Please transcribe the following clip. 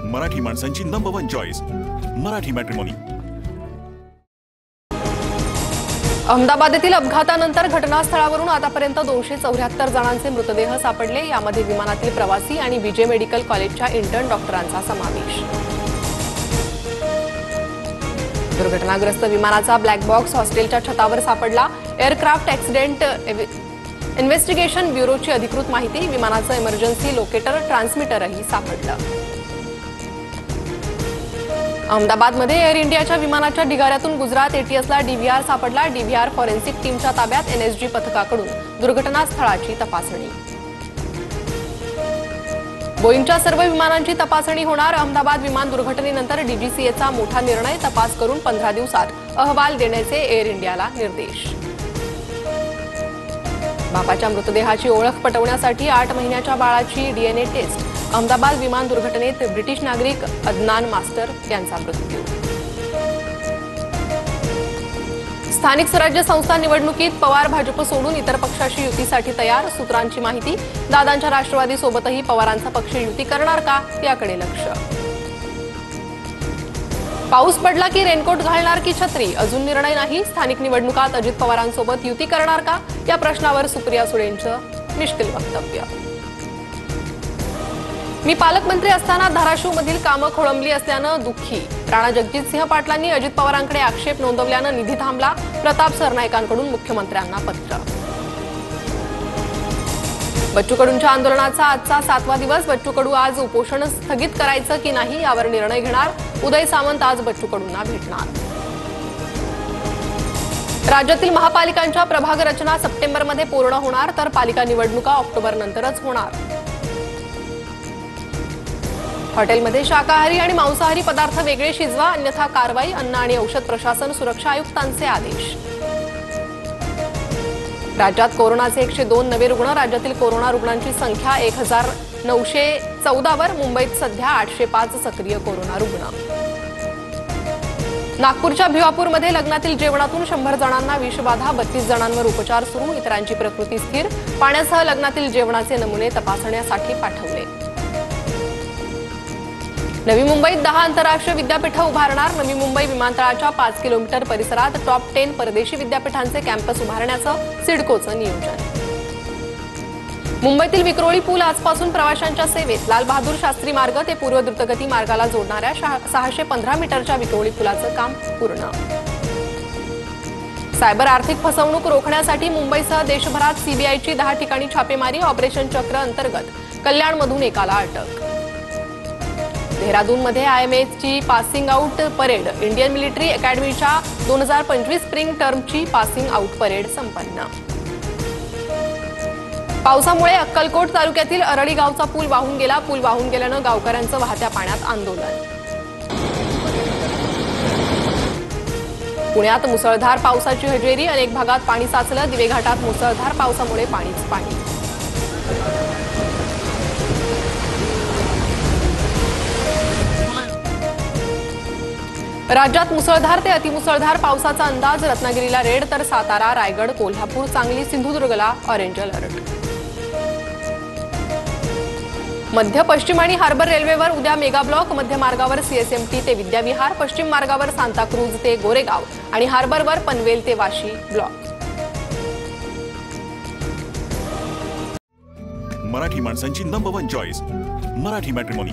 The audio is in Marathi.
मराठी माणसांची number 1 choice Marathi matrimony. Ahmedabad येथील अपघातानंतर घटनास्थळावरून आतापर्यंत 274 जणांचे मृतदेह सापडले। यामध्ये विमानातील प्रवासी आणि विजय मेडिकल कॉलेजच्या इंटर्न डॉक्टरांचा समावेश। दुर्घटनाग्रस्त विमानाचा ब्लॅक बॉक्स हॉस्टेलच्या छतावर सापडला। एअरक्राफ्ट ॲक्सिडेंट इन्व्हेस्टिगेशन ब्युरोची अधिकृत माहिती। विमानाचं इमर्जन्सी लोकेटर ट्रान्समीटरही सापडलं। अहमदाबादमध्ये एअर इंडियाच्या विमानाच्या ढिगाऱ्यातून गुजरात एटीएसला डीव्हीआर सापडला। डीव्हीआर फॉरेन्सिक टीमच्या ताब्यात। एनएसजी पथकाकडून दुर्घटनास्थळाची तपासणी। बोईंगच्या सर्व विमानांची तपासणी होणार। अहमदाबाद विमान दुर्घटनेनंतर डीजीसीएचा मोठा निर्णय। तपास करून 15 दिवसात अहवाल देण्याचे एअर इंडियाला निर्देश। बापाच्या मृतदेहाची ओळख पटवण्यासाठी 8 महिन्याच्या बाळाची डीएनए टेस्ट। अहमदाबाद विमान दुर्घटनेत ब्रिटिश नागरिक अदनान मास्टर यांचा मृत्यू। स्थानिक स्वराज्य संस्था निवडणुकीत पवार भाजप सोडून इतर पक्षाशी युतीसाठी तयार। सूत्रांची माहिती। दादांच्या राष्ट्रवादी सोबतही पवारांचा पक्ष युती करणार का याकडे लक्ष। पाऊस पडला की रेनकोट घालणार की छत्री अजून निर्णय नाही। स्थानिक निवडणुकात अजित पवारांसोबत युती करणार का या प्रश्नावर सुप्रिया सुळेंचं मिश्किल वक्तव्य। मी पालकमंत्री असताना धाराशिवमधील कामं खोळंबली असल्यानं दुःखी। राणा जगजितसिंह पाटलांनी अजित पवारांकडे आक्षेप नोंदवल्यानं निधी थांबला। प्रताप सरनाईकांकडून मुख्यमंत्र्यांना पत्र। बच्चू कडूंच्या आंदोलनाचा आजचा 7वा दिवस। बच्चू कडू आज उपोषण स्थगित करायचं की नाही यावर निर्णय घेणार। उदय सामंत आज बच्चू कडूंना भेटणार। राज्यातील महापालिकांच्या प्रभाग रचना सप्टेंबरमध्ये पूर्ण होणार तर पालिका निवडणुका ऑक्टोबरनंतरच होणार। हॉटेलमध्ये शाकाहारी आणि मांसाहारी पदार्थ वेगळे शिजवा अन्यथा कारवाई। अन्न आणि औषध प्रशासन सुरक्षा आयुक्तांचे आदेश। राज्यात कोरोनाचे 102 नवे रुग्ण। राज्यातील कोरोना रुग्णांची संख्या 1914 वर। मुंबईत सध्या 805 सक्रिय कोरोना रुग्ण। नागपूरच्या भिवापूरमध्ये लग्नातील जेवणातून 100 जणांना विषबाधा। 32 जणांवर उपचार सुरू। इतरांची प्रकृती स्थिर। पाण्यासह लग्नातील जेवणाचे नमुने तपासण्यासाठी पाठवले। नवी मुंबईत 10 आंतरराष्ट्रीय विद्यापीठं उभारणार। नवी मुंबई विमानतळाच्या 5 किलोमीटर परिसरात टॉप 10 परदेशी विद्यापीठांचे कॅम्पस उभारण्याचं सिडकोचं नियोजन। मुंबईतील विक्रोळी पूल आजपासून प्रवाशांच्या सेवेत। लाल बहादूर शास्त्री मार्ग ते पूर्व द्रुतगती मार्गाला जोडणाऱ्या 615 मीटरच्या विक्रोळी पुलाचं काम पूर्ण। सायबर आर्थिक फसवणूक रोखण्यासाठी मुंबईसह देशभरात सीबीआयची 10 ठिकाणी छापेमारी। ऑपरेशन चक्र अंतर्गत कल्याणमधून एकाला अटक। देहरादूनमध्ये आयएमएची passing out parade. Indian military अकॅडमीच्या 2025 स्प्रिंग टर्मची पासिंग आउट परेड संपन्न। पावसामुळे अक्कलकोट तालुक्यातील अरळी गावचा पूल वाहून गेला। पूल वाहून गेल्यानं गावकऱ्यांचं वाहत्या पाण्यात आंदोलन। पुण्यात मुसळधार पावसाची हजेरी। अनेक भागात पाणी साचलं। दिवे घाटात मुसळधार पावसामुळे पाणीच पाणी। राज्यात मुसळधार ते अतिमुसळधार पावसाचा अंदाज। रत्नागिरीला रेड तर सातारा, रायगड, कोल्हापूर, सांगली, सिंधुदुर्गला ऑरेंज अलर्ट। मध्य पश्चिम आणि हार्बर रेल्वेवर उद्या मेगा ब्लॉक। मध्य मार्गावर सीएसएमटी ते विद्याविहार। पश्चिम मार्गावर सांताक्रूज ते गोरेगाव आणि हार्बरवर पनवेल ते वाशी ब्लॉक। मराठी माणसांची नंबर 1 चॉईस मराठी मॅट्रिमोनी।